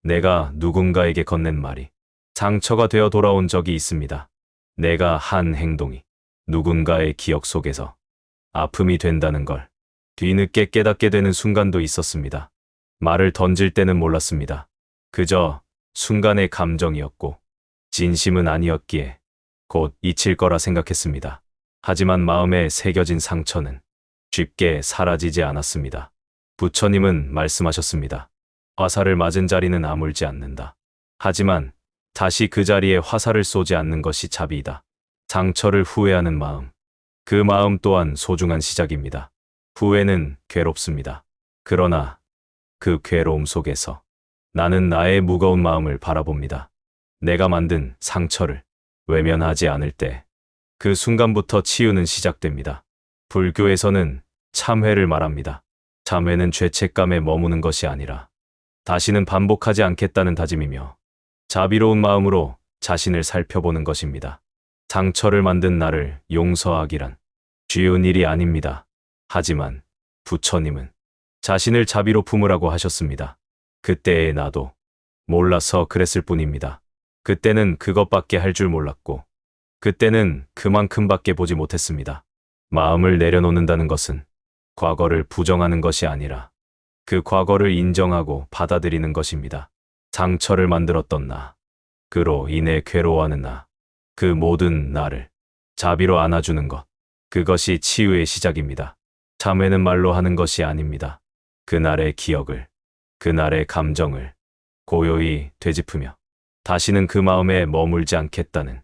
내가 누군가에게 건넨 말이 상처가 되어 돌아온 적이 있습니다. 내가 한 행동이 누군가의 기억 속에서 아픔이 된다는 걸 뒤늦게 깨닫게 되는 순간도 있었습니다. 말을 던질 때는 몰랐습니다. 그저 순간의 감정이었고 진심은 아니었기에 곧 잊힐 거라 생각했습니다. 하지만 마음에 새겨진 상처는 쉽게 사라지지 않았습니다. 부처님은 말씀하셨습니다. 화살을 맞은 자리는 아물지 않는다. 하지만 다시 그 자리에 화살을 쏘지 않는 것이 자비이다. 상처를 후회하는 마음, 그 마음 또한 소중한 시작입니다. 후회는 괴롭습니다. 그러나 그 괴로움 속에서 나는 나의 무거운 마음을 바라봅니다. 내가 만든 상처를 외면하지 않을 때 그 순간부터 치유는 시작됩니다. 불교에서는 참회를 말합니다. 참회는 죄책감에 머무는 것이 아니라 다시는 반복하지 않겠다는 다짐이며 자비로운 마음으로 자신을 살펴보는 것입니다. 상처를 만든 나를 용서하기란 쉬운 일이 아닙니다. 하지만 부처님은 자신을 자비로 품으라고 하셨습니다. 그때의 나도 몰라서 그랬을 뿐입니다. 그때는 그것밖에 할 줄 몰랐고 그때는 그만큼밖에 보지 못했습니다. 마음을 내려놓는다는 것은 과거를 부정하는 것이 아니라 그 과거를 인정하고 받아들이는 것입니다. 상처를 만들었던 나, 그로 인해 괴로워하는 나, 그 모든 나를 자비로 안아주는 것, 그것이 치유의 시작입니다. 참회는 말로 하는 것이 아닙니다. 그날의 기억을, 그날의 감정을 고요히 되짚으며 다시는 그 마음에 머물지 않겠다는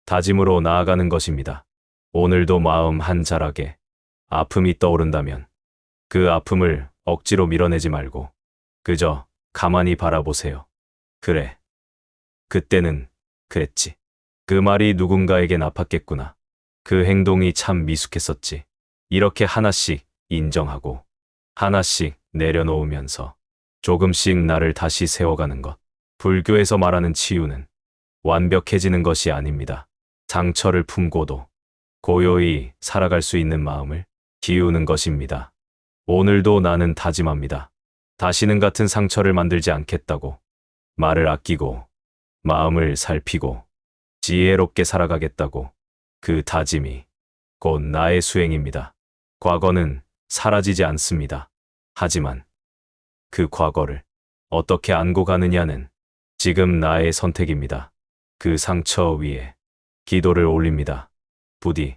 다짐으로 나아가는 것입니다. 오늘도 마음 한 자락에 아픔이 떠오른다면 그 아픔을 억지로 밀어내지 말고 그저 가만히 바라보세요. 그래, 그때는 그랬지. 그 말이 누군가에겐 아팠겠구나. 그 행동이 참 미숙했었지. 이렇게 하나씩 인정하고 하나씩 내려놓으면서 조금씩 나를 다시 세워가는 것. 불교에서 말하는 치유는 완벽해지는 것이 아닙니다. 상처를 품고도 고요히 살아갈 수 있는 마음을 키우는 것입니다. 오늘도 나는 다짐합니다. 다시는 같은 상처를 만들지 않겠다고. 말을 아끼고 마음을 살피고 지혜롭게 살아가겠다고. 그 다짐이 곧 나의 수행입니다. 과거는 사라지지 않습니다. 하지만 그 과거를 어떻게 안고 가느냐는 지금 나의 선택입니다. 그 상처 위에 기도를 올립니다. 부디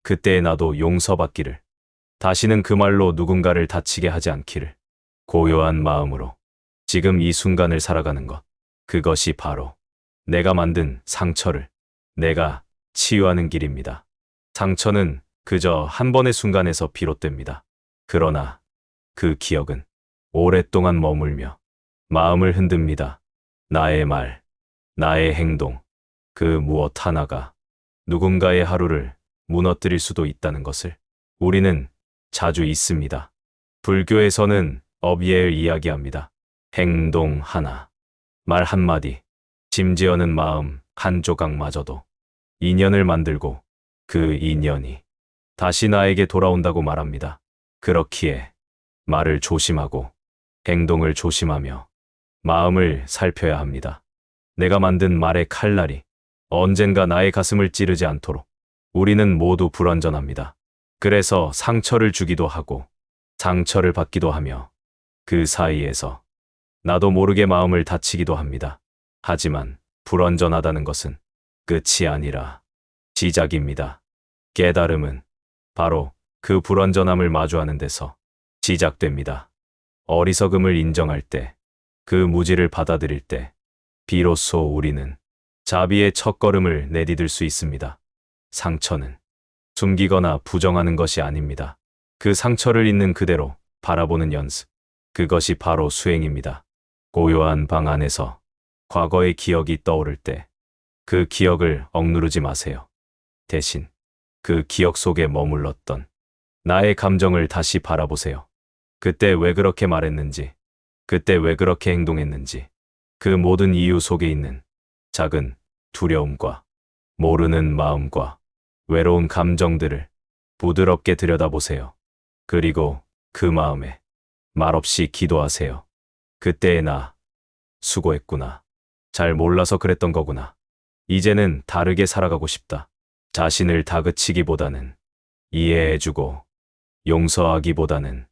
그때 나도 용서받기를, 다시는 그 말로 누군가를 다치게 하지 않기를, 고요한 마음으로 지금 이 순간을 살아가는 것, 그것이 바로 내가 만든 상처를 내가 치유하는 길입니다. 상처는 그저 한 번의 순간에서 비롯됩니다. 그러나 그 기억은 오랫동안 머물며 마음을 흔듭니다. 나의 말, 나의 행동, 그 무엇 하나가 누군가의 하루를 무너뜨릴 수도 있다는 것을 우리는 자주 잊습니다. 불교에서는 업예를 이야기합니다. 행동 하나, 말 한마디, 심지어는 마음 한 조각마저도 인연을 만들고 그 인연이 다시 나에게 돌아온다고 말합니다. 그렇기에 말을 조심하고 행동을 조심하며 마음을 살펴야 합니다. 내가 만든 말의 칼날이 언젠가 나의 가슴을 찌르지 않도록 우리는 모두 불완전합니다. 그래서 상처를 주기도 하고 상처를 받기도 하며 그 사이에서 나도 모르게 마음을 다치기도 합니다. 하지만 불완전하다는 것은 끝이 아니라 시작입니다. 깨달음은 바로 그 불완전함을 마주하는 데서 시작됩니다. 어리석음을 인정할 때, 그 무지를 받아들일 때, 비로소 우리는 자비의 첫걸음을 내디딜 수 있습니다. 상처는 숨기거나 부정하는 것이 아닙니다. 그 상처를 있는 그대로 바라보는 연습, 그것이 바로 수행입니다. 고요한 방 안에서 과거의 기억이 떠오를 때 그 기억을 억누르지 마세요. 대신 그 기억 속에 머물렀던 나의 감정을 다시 바라보세요. 그때 왜 그렇게 말했는지, 그때 왜 그렇게 행동했는지, 그 모든 이유 속에 있는 작은 두려움과 모르는 마음과 외로운 감정들을 부드럽게 들여다보세요. 그리고 그 마음에 말없이 기도하세요. 그때의 나, 수고했구나. 잘 몰라서 그랬던 거구나. 이제는 다르게 살아가고 싶다. 자신을 다그치기보다는 이해해주고 용서하기보다는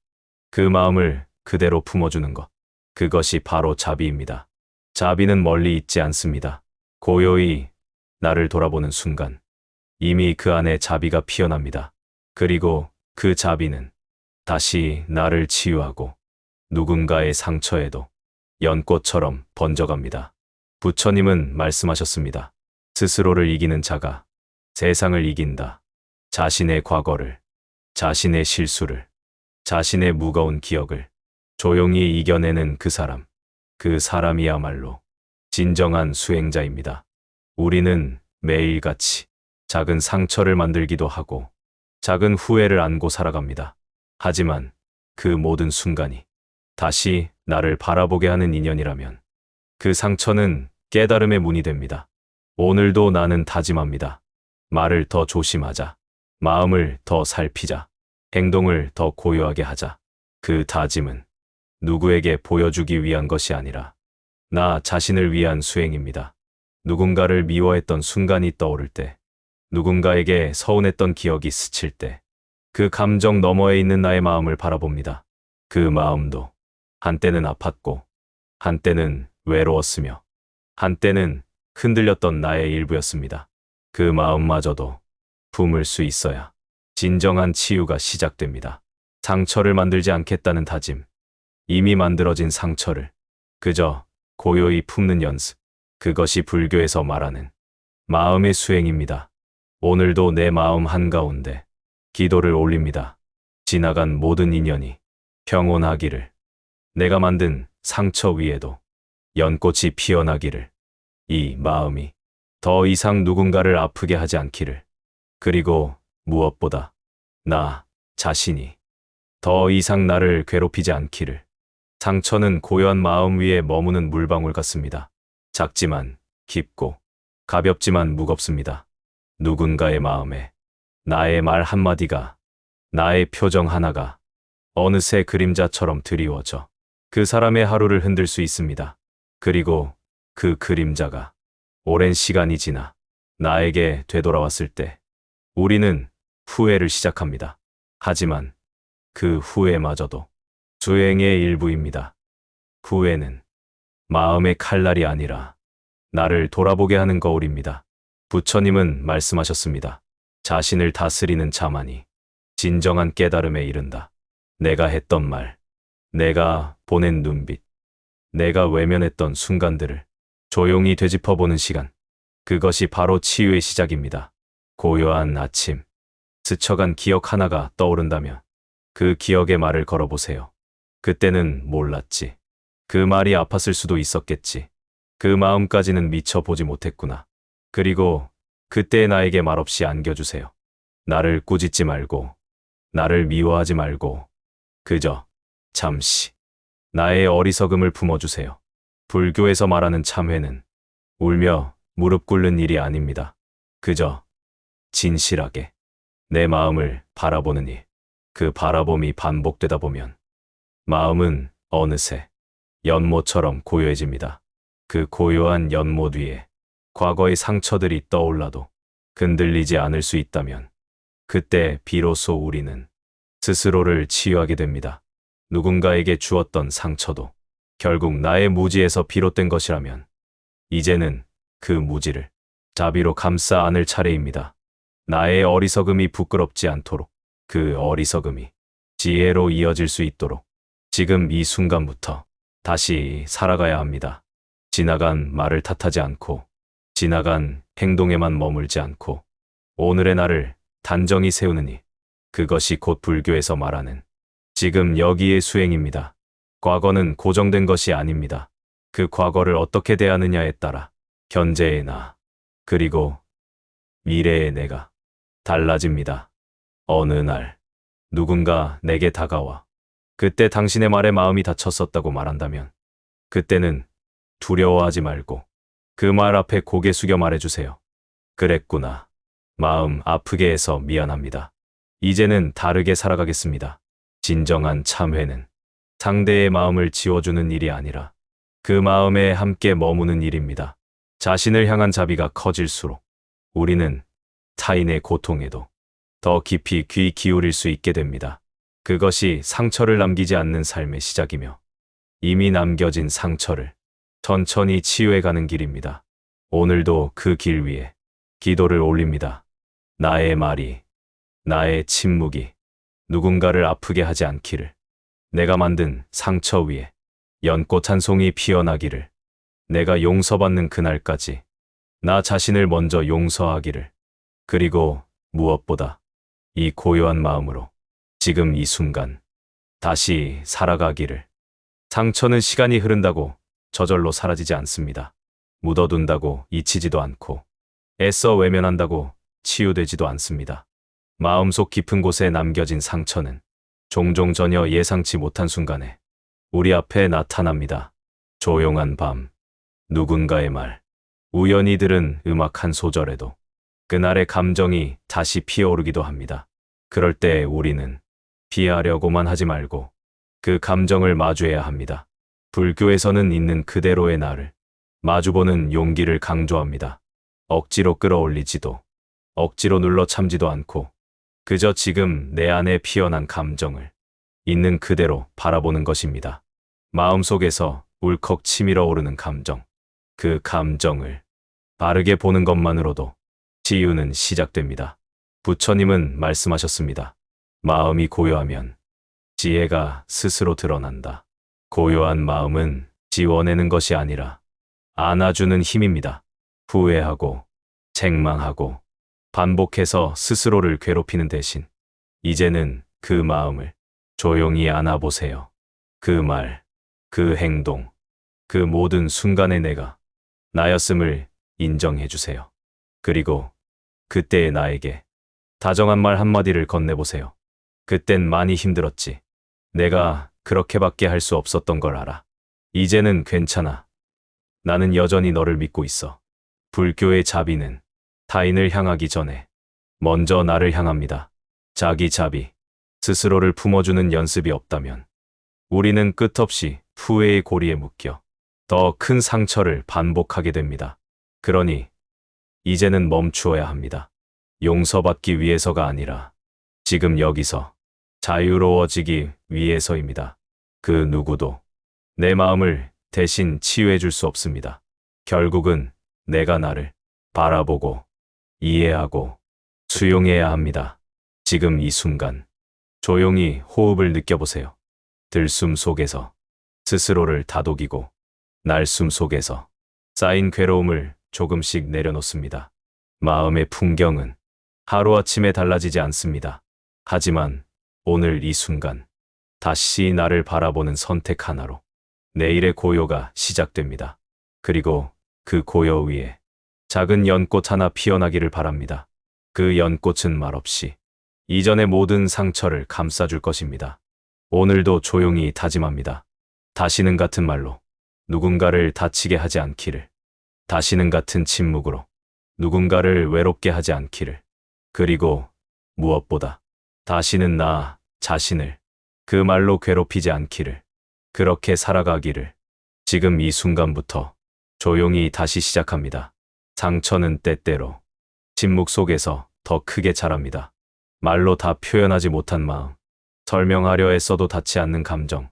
그 마음을 그대로 품어주는 것. 그것이 바로 자비입니다. 자비는 멀리 있지 않습니다. 고요히 나를 돌아보는 순간 이미 그 안에 자비가 피어납니다. 그리고 그 자비는 다시 나를 치유하고 누군가의 상처에도 연꽃처럼 번져갑니다. 부처님은 말씀하셨습니다. 스스로를 이기는 자가 세상을 이긴다. 자신의 과거를, 자신의 실수를, 자신의 무거운 기억을 조용히 이겨내는 그 사람, 그 사람이야말로 진정한 수행자입니다. 우리는 매일같이 작은 상처를 만들기도 하고 작은 후회를 안고 살아갑니다. 하지만 그 모든 순간이 다시 나를 바라보게 하는 인연이라면 그 상처는 깨달음의 문이 됩니다. 오늘도 나는 다짐합니다. 말을 더 조심하자. 마음을 더 살피자. 행동을 더 고요하게 하자. 그 다짐은 누구에게 보여주기 위한 것이 아니라 나 자신을 위한 수행입니다. 누군가를 미워했던 순간이 떠오를 때, 누군가에게 서운했던 기억이 스칠 때, 그 감정 너머에 있는 나의 마음을 바라봅니다. 그 마음도 한때는 아팠고, 한때는 외로웠으며, 한때는 흔들렸던 나의 일부였습니다. 그 마음마저도 품을 수 있어야 진정한 치유가 시작됩니다. 상처를 만들지 않겠다는 다짐, 이미 만들어진 상처를 그저 고요히 품는 연습, 그것이 불교에서 말하는 마음의 수행입니다. 오늘도 내 마음 한가운데 기도를 올립니다. 지나간 모든 인연이 평온하기를, 내가 만든 상처 위에도 연꽃이 피어나기를, 이 마음이 더 이상 누군가를 아프게 하지 않기를, 그리고 무엇보다 나 자신이 더 이상 나를 괴롭히지 않기를. 상처는 고요한 마음 위에 머무는 물방울 같습니다. 작지만 깊고 가볍지만 무겁습니다. 누군가의 마음에 나의 말 한마디가, 나의 표정 하나가 어느새 그림자처럼 드리워져 그 사람의 하루를 흔들 수 있습니다. 그리고 그 그림자가 오랜 시간이 지나 나에게 되돌아왔을 때 우리는 후회를 시작합니다. 하지만 그 후회마저도 수행의 일부입니다. 후회는 마음의 칼날이 아니라 나를 돌아보게 하는 거울입니다. 부처님은 말씀하셨습니다. 자신을 다스리는 자만이 진정한 깨달음에 이른다. 내가 했던 말, 내가 보낸 눈빛, 내가 외면했던 순간들을 조용히 되짚어보는 시간. 그것이 바로 치유의 시작입니다. 고요한 아침, 스쳐간 기억 하나가 떠오른다면 그 기억의 말을 걸어보세요. 그때는 몰랐지. 그 말이 아팠을 수도 있었겠지. 그 마음까지는 미처 보지 못했구나. 그리고 그때의 나에게 말없이 안겨주세요. 나를 꾸짖지 말고, 나를 미워하지 말고, 그저 잠시 나의 어리석음을 품어주세요. 불교에서 말하는 참회는 울며 무릎 꿇는 일이 아닙니다. 그저 진실하게 내 마음을 바라보는 일. 그 바라봄이 반복되다 보면 마음은 어느새 연못처럼 고요해집니다. 그 고요한 연못 위에 과거의 상처들이 떠올라도 흔들리지 않을 수 있다면 그때 비로소 우리는 스스로를 치유하게 됩니다. 누군가에게 주었던 상처도 결국 나의 무지에서 비롯된 것이라면 이제는 그 무지를 자비로 감싸 안을 차례입니다. 나의 어리석음이 부끄럽지 않도록, 그 어리석음이 지혜로 이어질 수 있도록 지금 이 순간부터 다시 살아가야 합니다. 지나간 말을 탓하지 않고, 지나간 행동에만 머물지 않고 오늘의 나를 단정히 세우는 일. 그것이 곧 불교에서 말하는 지금 여기의 수행입니다. 과거는 고정된 것이 아닙니다. 그 과거를 어떻게 대하느냐에 따라 현재의 나, 그리고 미래의 내가 달라집니다. 어느 날 누군가 내게 다가와 그때 당신의 말에 마음이 다쳤었다고 말한다면 그때는 두려워하지 말고 그 말 앞에 고개 숙여 말해주세요. 그랬구나. 마음 아프게 해서 미안합니다. 이제는 다르게 살아가겠습니다. 진정한 참회는 상대의 마음을 지워주는 일이 아니라 그 마음에 함께 머무는 일입니다. 자신을 향한 자비가 커질수록 우리는 타인의 고통에도 더 깊이 귀 기울일 수 있게 됩니다. 그것이 상처를 남기지 않는 삶의 시작이며 이미 남겨진 상처를 천천히 치유해가는 길입니다. 오늘도 그 길 위에 기도를 올립니다. 나의 말이, 나의 침묵이 누군가를 아프게 하지 않기를, 내가 만든 상처 위에 연꽃 한 송이 피어나기를, 내가 용서받는 그날까지 나 자신을 먼저 용서하기를, 그리고 무엇보다 이 고요한 마음으로 지금 이 순간 다시 살아가기를. 상처는 시간이 흐른다고 저절로 사라지지 않습니다. 묻어둔다고 잊히지도 않고 애써 외면한다고 치유되지도 않습니다. 마음속 깊은 곳에 남겨진 상처는 종종 전혀 예상치 못한 순간에 우리 앞에 나타납니다. 조용한 밤, 누군가의 말, 우연히 들은 음악 한 소절에도 그날의 감정이 다시 피어오르기도 합니다. 그럴 때 우리는 피하려고만 하지 말고 그 감정을 마주해야 합니다. 불교에서는 있는 그대로의 나를 마주보는 용기를 강조합니다. 억지로 끌어올리지도, 억지로 눌러 참지도 않고 그저 지금 내 안에 피어난 감정을 있는 그대로 바라보는 것입니다. 마음속에서 울컥 치밀어 오르는 감정, 그 감정을 바르게 보는 것만으로도 치유는 시작됩니다. 부처님은 말씀하셨습니다. 마음이 고요하면 지혜가 스스로 드러난다. 고요한 마음은 지워내는 것이 아니라 안아주는 힘입니다. 후회하고 책망하고 반복해서 스스로를 괴롭히는 대신 이제는 그 마음을 조용히 안아보세요. 그 말, 그 행동, 그 모든 순간에 내가 나였음을 인정해주세요. 그리고 그때의 나에게 다정한 말 한마디를 건네보세요. 그땐 많이 힘들었지. 내가 그렇게밖에 할 수 없었던 걸 알아. 이제는 괜찮아. 나는 여전히 너를 믿고 있어. 불교의 자비는 타인을 향하기 전에 먼저 나를 향합니다. 자기 자비, 스스로를 품어주는 연습이 없다면 우리는 끝없이 후회의 고리에 묶여 더 큰 상처를 반복하게 됩니다. 그러니 이제는 멈추어야 합니다. 용서받기 위해서가 아니라 지금 여기서 자유로워지기 위해서입니다. 그 누구도 내 마음을 대신 치유해 줄 수 없습니다. 결국은 내가 나를 바라보고 이해하고 수용해야 합니다. 지금 이 순간 조용히 호흡을 느껴보세요. 들숨 속에서 스스로를 다독이고 날숨 속에서 쌓인 괴로움을 조금씩 내려놓습니다. 마음의 풍경은 하루아침에 달라지지 않습니다. 하지만 오늘 이 순간 다시 나를 바라보는 선택 하나로 내일의 고요가 시작됩니다. 그리고 그 고요 위에 작은 연꽃 하나 피어나기를 바랍니다. 그 연꽃은 말없이 이전의 모든 상처를 감싸줄 것입니다. 오늘도 조용히 다짐합니다. 다시는 같은 말로 누군가를 다치게 하지 않기를, 다시는 같은 침묵으로 누군가를 외롭게 하지 않기를, 그리고 무엇보다 다시는 나 자신을 그 말로 괴롭히지 않기를, 그렇게 살아가기를. 지금 이 순간부터 조용히 다시 시작합니다. 상처는 때때로 침묵 속에서 더 크게 자랍니다. 말로 다 표현하지 못한 마음, 설명하려 애써도 닿지 않는 감정,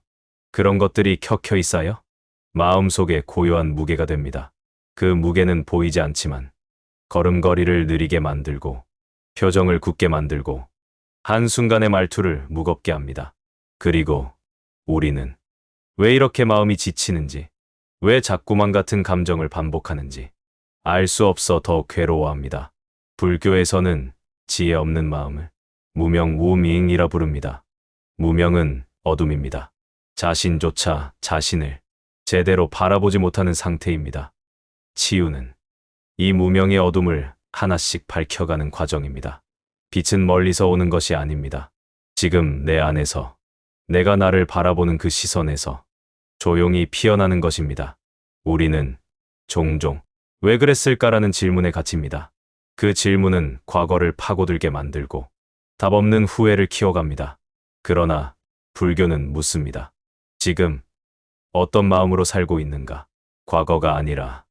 그런 것들이 켜켜이 쌓여 마음속에 고요한 무게가 됩니다. 그 무게는 보이지 않지만 걸음걸이를 느리게 만들고 표정을 굳게 만들고 한순간의 말투를 무겁게 합니다. 그리고 우리는 왜 이렇게 마음이 지치는지, 왜 자꾸만 같은 감정을 반복하는지 알 수 없어 더 괴로워합니다. 불교에서는 지혜 없는 마음을 무명무밍이라 부릅니다. 무명은 어둠입니다. 자신조차 자신을 제대로 바라보지 못하는 상태입니다. 치유는 이 무명의 어둠을 하나씩 밝혀가는 과정입니다. 빛은 멀리서 오는 것이 아닙니다. 지금 내 안에서, 내가 나를 바라보는 그 시선에서 조용히 피어나는 것입니다. 우리는 종종 왜 그랬을까라는 질문에 갇힙니다. 그 질문은 과거를 파고들게 만들고 답 없는 후회를 키워갑니다. 그러나 불교는 묻습니다. 지금 어떤 마음으로 살고 있는가? 과거가 아니라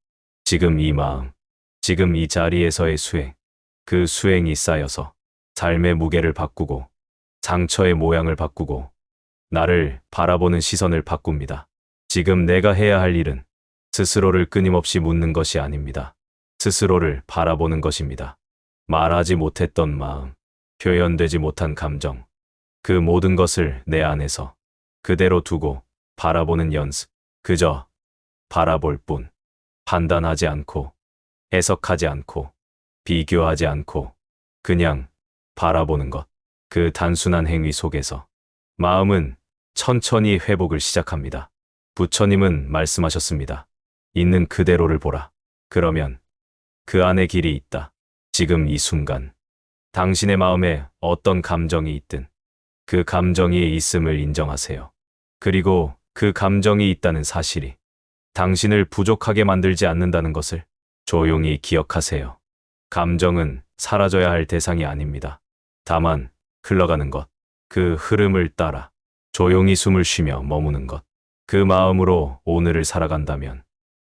지금 이 마음, 지금 이 자리에서의 수행, 그 수행이 쌓여서 삶의 무게를 바꾸고 상처의 모양을 바꾸고 나를 바라보는 시선을 바꿉니다. 지금 내가 해야 할 일은 스스로를 끊임없이 묻는 것이 아닙니다. 스스로를 바라보는 것입니다. 말하지 못했던 마음, 표현되지 못한 감정, 그 모든 것을 내 안에서 그대로 두고 바라보는 연습. 그저 바라볼 뿐. 판단하지 않고, 해석하지 않고, 비교하지 않고, 그냥 바라보는 것. 그 단순한 행위 속에서 마음은 천천히 회복을 시작합니다. 부처님은 말씀하셨습니다. 있는 그대로를 보라. 그러면 그 안에 길이 있다. 지금 이 순간, 당신의 마음에 어떤 감정이 있든 그 감정이 있음을 인정하세요. 그리고 그 감정이 있다는 사실이 당신을 부족하게 만들지 않는다는 것을 조용히 기억하세요. 감정은 사라져야 할 대상이 아닙니다. 다만 흘러가는 것, 그 흐름을 따라 조용히 숨을 쉬며 머무는 것. 그 마음으로 오늘을 살아간다면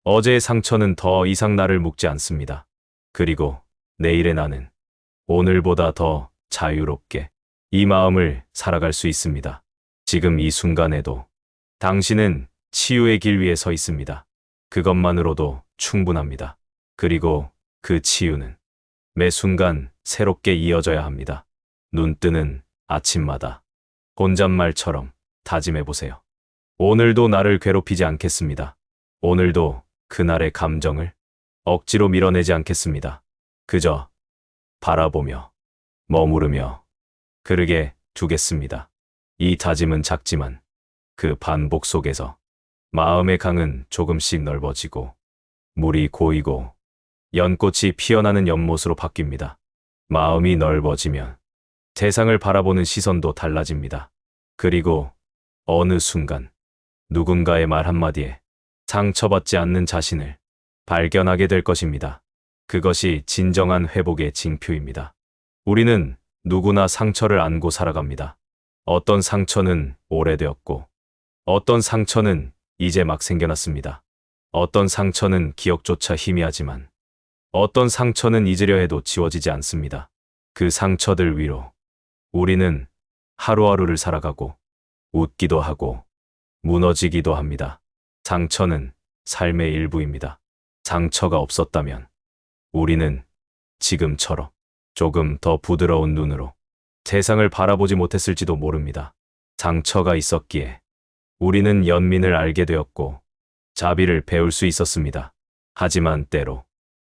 어제의 상처는 더 이상 나를 묶지 않습니다. 그리고 내일의 나는 오늘보다 더 자유롭게 이 마음을 살아갈 수 있습니다. 지금 이 순간에도 당신은 치유의 길 위에 서 있습니다. 그것만으로도 충분합니다. 그리고 그 치유는 매 순간 새롭게 이어져야 합니다. 눈 뜨는 아침마다 혼잣말처럼 다짐해보세요. 오늘도 나를 괴롭히지 않겠습니다. 오늘도 그날의 감정을 억지로 밀어내지 않겠습니다. 그저 바라보며 머무르며 그르게 두겠습니다. 이 다짐은 작지만 그 반복 속에서 마음의 강은 조금씩 넓어지고 물이 고이고 연꽃이 피어나는 연못으로 바뀝니다. 마음이 넓어지면 세상을 바라보는 시선도 달라집니다. 그리고 어느 순간 누군가의 말 한마디에 상처받지 않는 자신을 발견하게 될 것입니다. 그것이 진정한 회복의 징표입니다. 우리는 누구나 상처를 안고 살아갑니다. 어떤 상처는 오래되었고, 어떤 상처는 이제 막 생겨났습니다. 어떤 상처는 기억조차 희미하지만, 어떤 상처는 잊으려 해도 지워지지 않습니다. 그 상처들 위로 우리는 하루하루를 살아가고, 웃기도 하고, 무너지기도 합니다. 상처는 삶의 일부입니다. 상처가 없었다면 우리는 지금처럼 조금 더 부드러운 눈으로 세상을 바라보지 못했을지도 모릅니다. 상처가 있었기에 우리는 연민을 알게 되었고 자비를 배울 수 있었습니다. 하지만 때로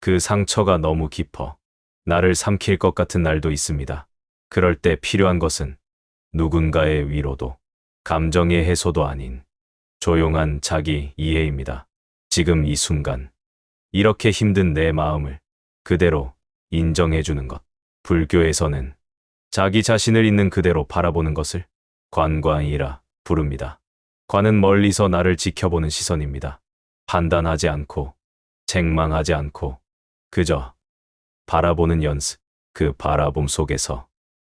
그 상처가 너무 깊어 나를 삼킬 것 같은 날도 있습니다. 그럴 때 필요한 것은 누군가의 위로도 감정의 해소도 아닌 조용한 자기 이해입니다. 지금 이 순간 이렇게 힘든 내 마음을 그대로 인정해주는 것. 불교에서는 자기 자신을 있는 그대로 바라보는 것을 관광이라 부릅니다. 관은 멀리서 나를 지켜보는 시선입니다. 판단하지 않고 책망하지 않고 그저 바라보는 연습. 그 바라봄 속에서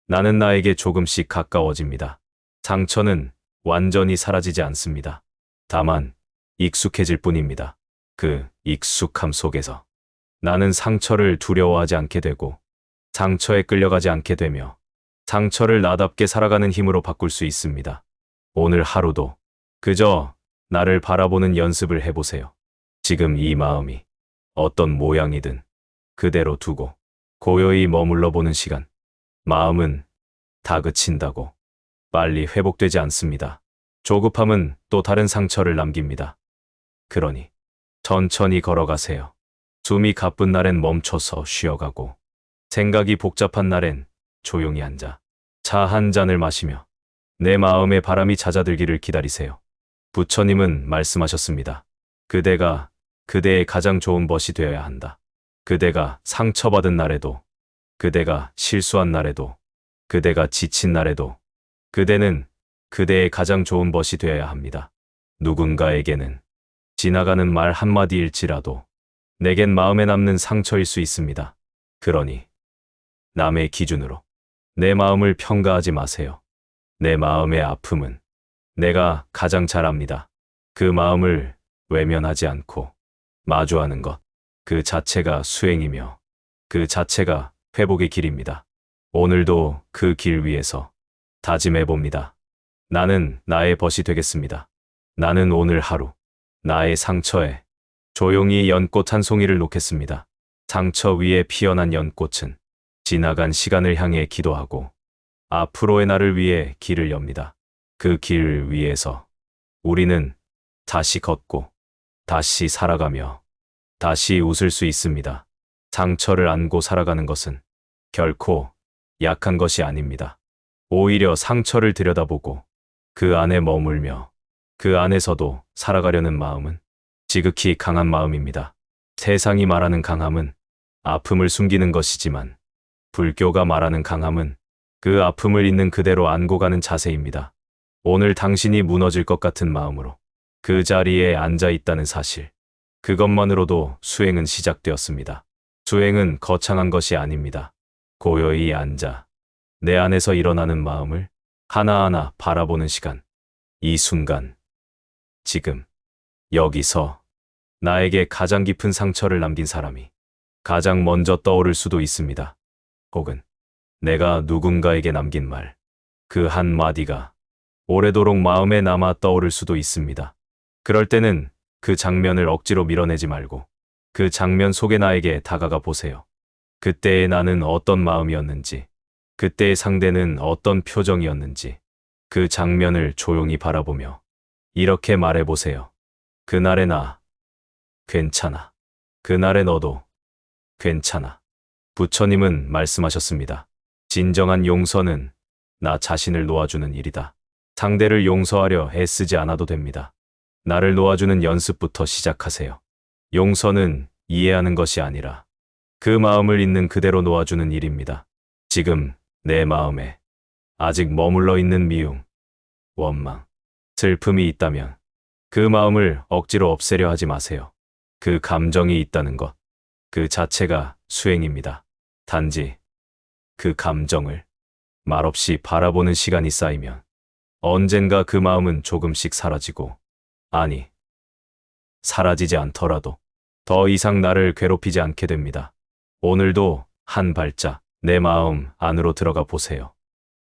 나는 나에게 조금씩 가까워집니다. 상처는 완전히 사라지지 않습니다. 다만 익숙해질 뿐입니다. 그 익숙함 속에서 나는 상처를 두려워하지 않게 되고 상처에 끌려가지 않게 되며 상처를 나답게 살아가는 힘으로 바꿀 수 있습니다. 오늘 하루도 그저 나를 바라보는 연습을 해보세요. 지금 이 마음이 어떤 모양이든 그대로 두고 고요히 머물러 보는 시간. 마음은 다그친다고 빨리 회복되지 않습니다. 조급함은 또 다른 상처를 남깁니다. 그러니 천천히 걸어가세요. 숨이 가쁜 날엔 멈춰서 쉬어가고 생각이 복잡한 날엔 조용히 앉아 차 한 잔을 마시며 내 마음의 바람이 잦아들기를 기다리세요. 부처님은 말씀하셨습니다. 그대가 그대의 가장 좋은 벗이 되어야 한다. 그대가 상처받은 날에도, 그대가 실수한 날에도, 그대가 지친 날에도 그대는 그대의 가장 좋은 벗이 되어야 합니다. 누군가에게는 지나가는 말 한마디일지라도 내겐 마음에 남는 상처일 수 있습니다. 그러니 남의 기준으로 내 마음을 평가하지 마세요. 내 마음의 아픔은 내가 가장 잘 압니다. 그 마음을 외면하지 않고 마주하는 것. 그 자체가 수행이며 그 자체가 회복의 길입니다. 오늘도 그 길 위에서 다짐해 봅니다. 나는 나의 벗이 되겠습니다. 나는 오늘 하루 나의 상처에 조용히 연꽃 한 송이를 놓겠습니다. 상처 위에 피어난 연꽃은 지나간 시간을 향해 기도하고 앞으로의 나를 위해 길을 엽니다. 그 길 위에서 우리는 다시 걷고 다시 살아가며 다시 웃을 수 있습니다. 상처를 안고 살아가는 것은 결코 약한 것이 아닙니다. 오히려 상처를 들여다보고 그 안에 머물며 그 안에서도 살아가려는 마음은 지극히 강한 마음입니다. 세상이 말하는 강함은 아픔을 숨기는 것이지만 불교가 말하는 강함은 그 아픔을 있는 그대로 안고 가는 자세입니다. 오늘 당신이 무너질 것 같은 마음으로 그 자리에 앉아 있다는 사실. 그것만으로도 수행은 시작되었습니다. 수행은 거창한 것이 아닙니다. 고요히 앉아 내 안에서 일어나는 마음을 하나하나 바라보는 시간. 이 순간, 지금, 여기서 나에게 가장 깊은 상처를 남긴 사람이 가장 먼저 떠오를 수도 있습니다. 혹은 내가 누군가에게 남긴 말, 그 한마디가 오래도록 마음에 남아 떠오를 수도 있습니다. 그럴 때는 그 장면을 억지로 밀어내지 말고 그 장면 속의 나에게 다가가 보세요. 그때의 나는 어떤 마음이었는지, 그때의 상대는 어떤 표정이었는지 그 장면을 조용히 바라보며 이렇게 말해보세요. 그날의 나, 괜찮아. 그날의 너도, 괜찮아. 부처님은 말씀하셨습니다. 진정한 용서는 나 자신을 놓아주는 일이다. 상대를 용서하려 애쓰지 않아도 됩니다. 나를 놓아주는 연습부터 시작하세요. 용서는 이해하는 것이 아니라 그 마음을 있는 그대로 놓아주는 일입니다. 지금 내 마음에 아직 머물러 있는 미움, 원망, 슬픔이 있다면 그 마음을 억지로 없애려 하지 마세요. 그 감정이 있다는 것, 그 자체가 수행입니다. 단지 그 감정을 말없이 바라보는 시간이 쌓이면 언젠가 그 마음은 조금씩 사라지고, 아니, 사라지지 않더라도 더 이상 나를 괴롭히지 않게 됩니다. 오늘도 한 발짝 내 마음 안으로 들어가 보세요.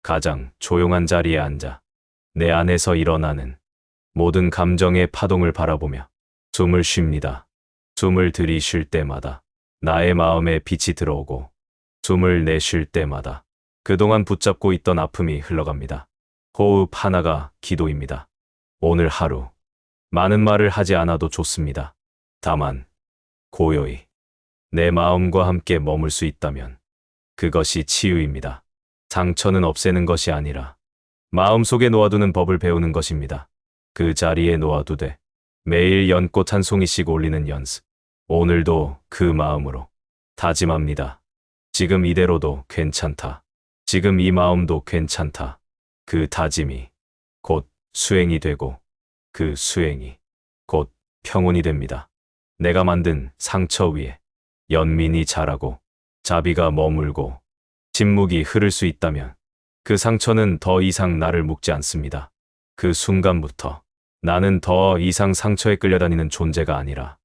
가장 조용한 자리에 앉아 내 안에서 일어나는 모든 감정의 파동을 바라보며 숨을 쉽니다. 숨을 들이쉴 때마다 나의 마음에 빛이 들어오고 숨을 내쉴 때마다 그동안 붙잡고 있던 아픔이 흘러갑니다. 호흡 하나가 기도입니다. 오늘 하루 많은 말을 하지 않아도 좋습니다. 다만 고요히 내 마음과 함께 머물 수 있다면 그것이 치유입니다. 상처는 없애는 것이 아니라 마음속에 놓아두는 법을 배우는 것입니다. 그 자리에 놓아두되 매일 연꽃 한 송이씩 올리는 연습. 오늘도 그 마음으로 다짐합니다. 지금 이대로도 괜찮다. 지금 이 마음도 괜찮다. 그 다짐이 곧 수행이 되고 그 수행이 곧 평온이 됩니다. 내가 만든 상처 위에 연민이 자라고 자비가 머물고 침묵이 흐를 수 있다면 그 상처는 더 이상 나를 묶지 않습니다. 그 순간부터 나는 더 이상 상처에 끌려다니는 존재가 아니라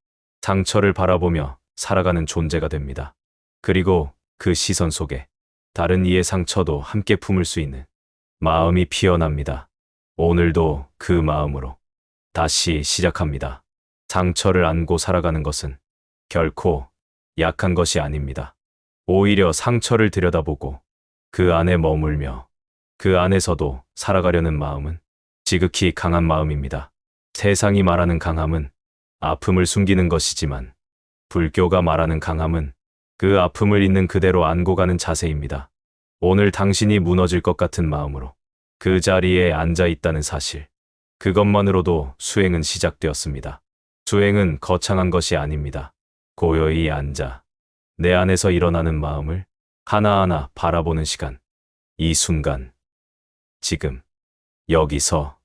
상처를 바라보며 살아가는 존재가 됩니다. 그리고 그 시선 속에 다른 이의 상처도 함께 품을 수 있는 마음이 피어납니다. 오늘도 그 마음으로 다시 시작합니다. 상처를 안고 살아가는 것은 결코 약한 것이 아닙니다. 오히려 상처를 들여다보고 그 안에 머물며 그 안에서도 살아가려는 마음은 지극히 강한 마음입니다. 세상이 말하는 강함은 아픔을 숨기는 것이지만 불교가 말하는 강함은 그 아픔을 있는 그대로 안고 가는 자세입니다. 오늘 당신이 무너질 것 같은 마음으로 그 자리에 앉아 있다는 사실. 그것만으로도 수행은 시작되었습니다. 수행은 거창한 것이 아닙니다. 고요히 앉아 내 안에서 일어나는 마음을 하나하나 바라보는 시간. 이 순간, 지금, 여기서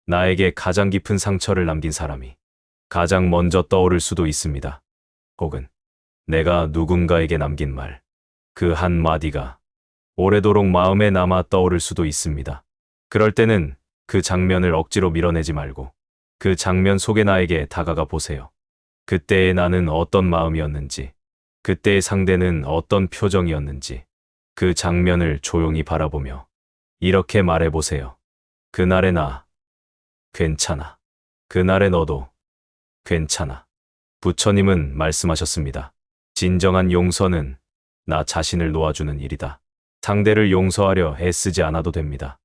나에게 가장 깊은 상처를 남긴 사람이 가장 먼저 떠오를 수도 있습니다. 혹은 내가 누군가에게 남긴 말, 그 한마디가 오래도록 마음에 남아 떠오를 수도 있습니다. 그럴 때는 그 장면을 억지로 밀어내지 말고 그 장면 속의 나에게 다가가 보세요. 그때의 나는 어떤 마음이었는지, 그때의 상대는 어떤 표정이었는지, 그 장면을 조용히 바라보며 이렇게 말해보세요. 그날의 나, 괜찮아. 그날의 너도, 괜찮아. 부처님은 말씀하셨습니다. 진정한 용서는 나 자신을 놓아주는 일이다. 상대를 용서하려 애쓰지 않아도 됩니다.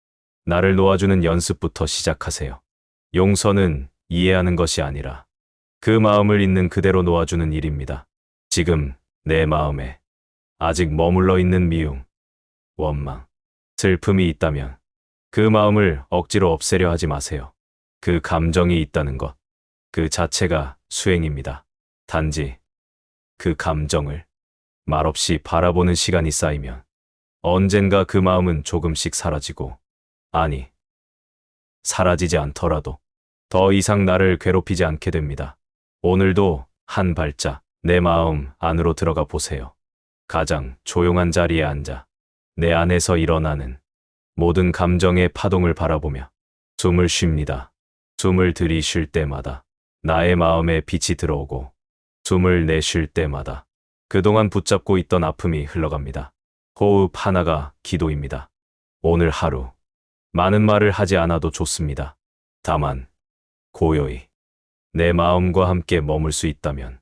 나를 놓아주는 연습부터 시작하세요. 용서는 이해하는 것이 아니라 그 마음을 있는 그대로 놓아주는 일입니다. 지금 내 마음에 아직 머물러 있는 미움, 원망, 슬픔이 있다면 그 마음을 억지로 없애려 하지 마세요. 그 감정이 있다는 것, 그 자체가 수행입니다. 단지 그 감정을 말없이 바라보는 시간이 쌓이면 언젠가 그 마음은 조금씩 사라지고, 아니, 사라지지 않더라도 더 이상 나를 괴롭히지 않게 됩니다. 오늘도 한 발짝 내 마음 안으로 들어가 보세요. 가장 조용한 자리에 앉아 내 안에서 일어나는 모든 감정의 파동을 바라보며 숨을 쉽니다. 숨을 들이쉴 때마다 나의 마음에 빛이 들어오고, 숨을 내쉴 때마다 그동안 붙잡고 있던 아픔이 흘러갑니다. 호흡 하나가 기도입니다. 오늘 하루 많은 말을 하지 않아도 좋습니다. 다만 고요히 내 마음과 함께 머물 수 있다면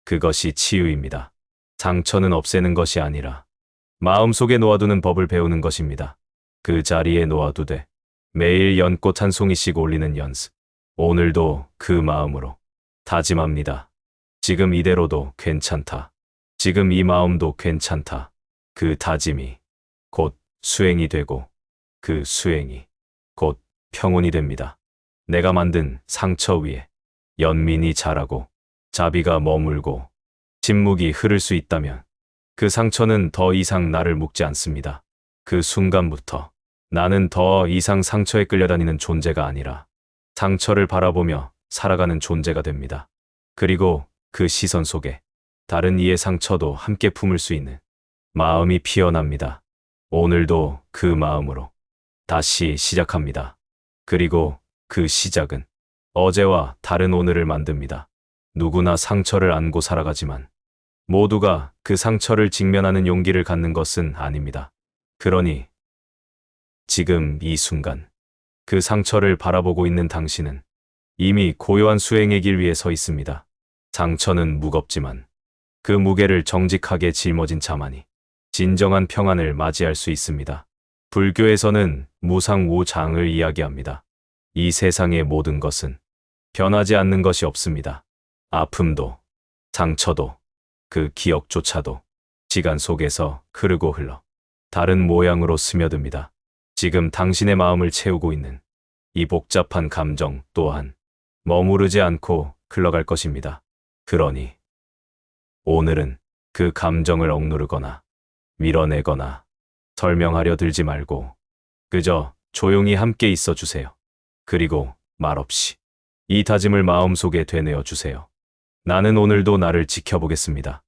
그것이 치유입니다. 상처는 없애는 것이 아니라 마음속에 놓아두는 법을 배우는 것입니다. 그 자리에 놓아두되 매일 연꽃 한 송이씩 올리는 연습. 오늘도 그 마음으로 다짐합니다. 지금 이대로도 괜찮다. 지금 이 마음도 괜찮다. 그 다짐이 곧 수행이 되고, 그 수행이 곧 평온이 됩니다. 내가 만든 상처 위에 연민이 자라고 자비가 머물고 침묵이 흐를 수 있다면 그 상처는 더 이상 나를 묶지 않습니다. 그 순간부터 나는 더 이상 상처에 끌려다니는 존재가 아니라 상처를 바라보며 살아가는 존재가 됩니다. 그리고 그 시선 속에 다른 이의 상처도 함께 품을 수 있는 마음이 피어납니다. 오늘도 그 마음으로 다시 시작합니다. 그리고 그 시작은 어제와 다른 오늘을 만듭니다. 누구나 상처를 안고 살아가지만 모두가 그 상처를 직면하는 용기를 갖는 것은 아닙니다. 그러니 지금 이 순간 그 상처를 바라보고 있는 당신은 이미 고요한 수행의 길 위에 서 있습니다. 상처는 무겁지만 그 무게를 정직하게 짊어진 자만이 진정한 평안을 맞이할 수 있습니다. 불교에서는 무상우장을 이야기합니다. 이 세상의 모든 것은 변하지 않는 것이 없습니다. 아픔도, 상처도, 그 기억조차도 시간 속에서 흐르고 흘러 다른 모양으로 스며듭니다. 지금 당신의 마음을 채우고 있는 이 복잡한 감정 또한 머무르지 않고 흘러갈 것입니다. 그러니 오늘은 그 감정을 억누르거나 밀어내거나 설명하려 들지 말고 그저 조용히 함께 있어 주세요. 그리고 말없이 이 다짐을 마음속에 되뇌어 주세요. 나는 오늘도 나를 지켜보겠습니다.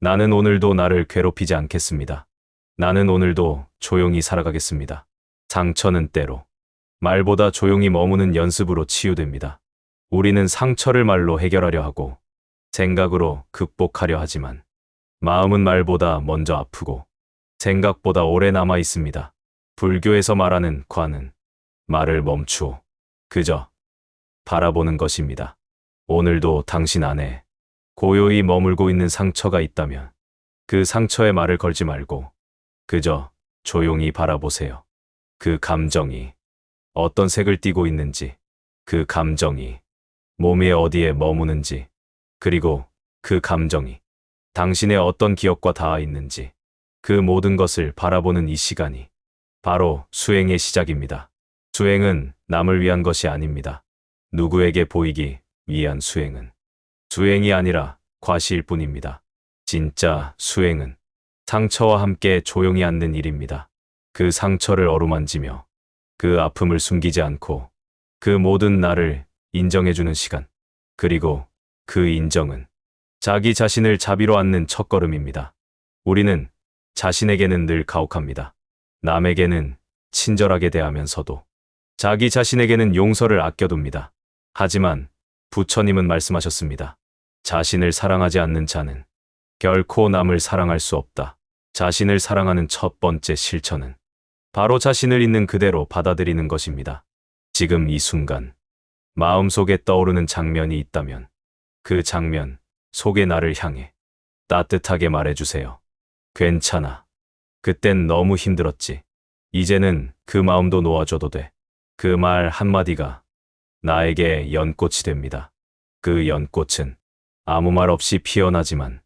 나는 오늘도 나를 괴롭히지 않겠습니다. 나는 오늘도 조용히 살아가겠습니다. 상처는 때로 말보다 조용히 머무는 연습으로 치유됩니다. 우리는 상처를 말로 해결하려 하고 생각으로 극복하려 하지만 마음은 말보다 먼저 아프고 생각보다 오래 남아 있습니다. 불교에서 말하는 관은 말을 멈추어 그저 바라보는 것입니다. 오늘도 당신 안에 고요히 머물고 있는 상처가 있다면 그 상처에 말을 걸지 말고 그저 조용히 바라보세요. 그 감정이 어떤 색을 띠고 있는지, 그 감정이 몸의 어디에 머무는지, 그리고 그 감정이 당신의 어떤 기억과 닿아 있는지, 그 모든 것을 바라보는 이 시간이 바로 수행의 시작입니다. 수행은 남을 위한 것이 아닙니다. 누구에게 보이기 위한 수행은 수행이 아니라 과시일 뿐입니다. 진짜 수행은 상처와 함께 조용히 앉는 일입니다. 그 상처를 어루만지며 그 아픔을 숨기지 않고 그 모든 나를 인정해주는 시간. 그리고 그 인정은 자기 자신을 자비로 안는 첫걸음입니다. 우리는 자신에게는 늘 가혹합니다. 남에게는 친절하게 대하면서도 자기 자신에게는 용서를 아껴둡니다. 하지만 부처님은 말씀하셨습니다. 자신을 사랑하지 않는 자는 결코 남을 사랑할 수 없다. 자신을 사랑하는 첫 번째 실천은 바로 자신을 있는 그대로 받아들이는 것입니다. 지금 이 순간 마음속에 떠오르는 장면이 있다면 그 장면 속의 나를 향해 따뜻하게 말해주세요. 괜찮아. 그땐 너무 힘들었지. 이제는 그 마음도 놓아줘도 돼. 그 말 한마디가 나에게 연꽃이 됩니다. 그 연꽃은 아무 말 없이 피어나지만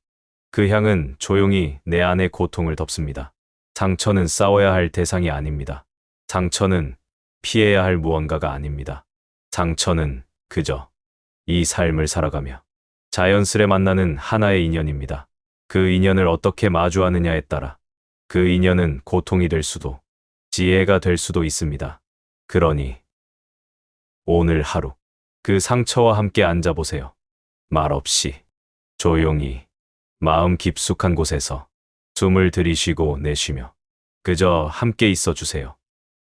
그 향은 조용히 내 안의 고통을 덮습니다. 상처는 싸워야 할 대상이 아닙니다. 상처는 피해야 할 무언가가 아닙니다. 상처는 그저 이 삶을 살아가며 자연스레 만나는 하나의 인연입니다. 그 인연을 어떻게 마주하느냐에 따라 그 인연은 고통이 될 수도 지혜가 될 수도 있습니다. 그러니 오늘 하루 그 상처와 함께 앉아보세요. 말 없이 조용히 마음 깊숙한 곳에서 숨을 들이쉬고 내쉬며 그저 함께 있어 주세요.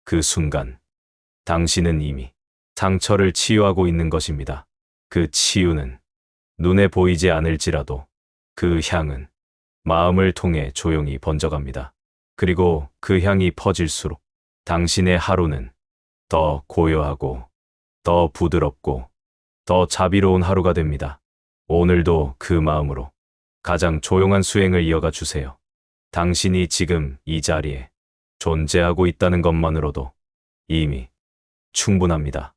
그 순간 당신은 이미 상처를 치유하고 있는 것입니다. 그 치유는 눈에 보이지 않을지라도 그 향은 마음을 통해 조용히 번져갑니다. 그리고 그 향이 퍼질수록 당신의 하루는 더 고요하고 더 부드럽고 더 자비로운 하루가 됩니다. 오늘도 그 마음으로 가장 조용한 수행을 이어가 주세요. 당신이 지금 이 자리에 존재하고 있다는 것만으로도 이미 충분합니다.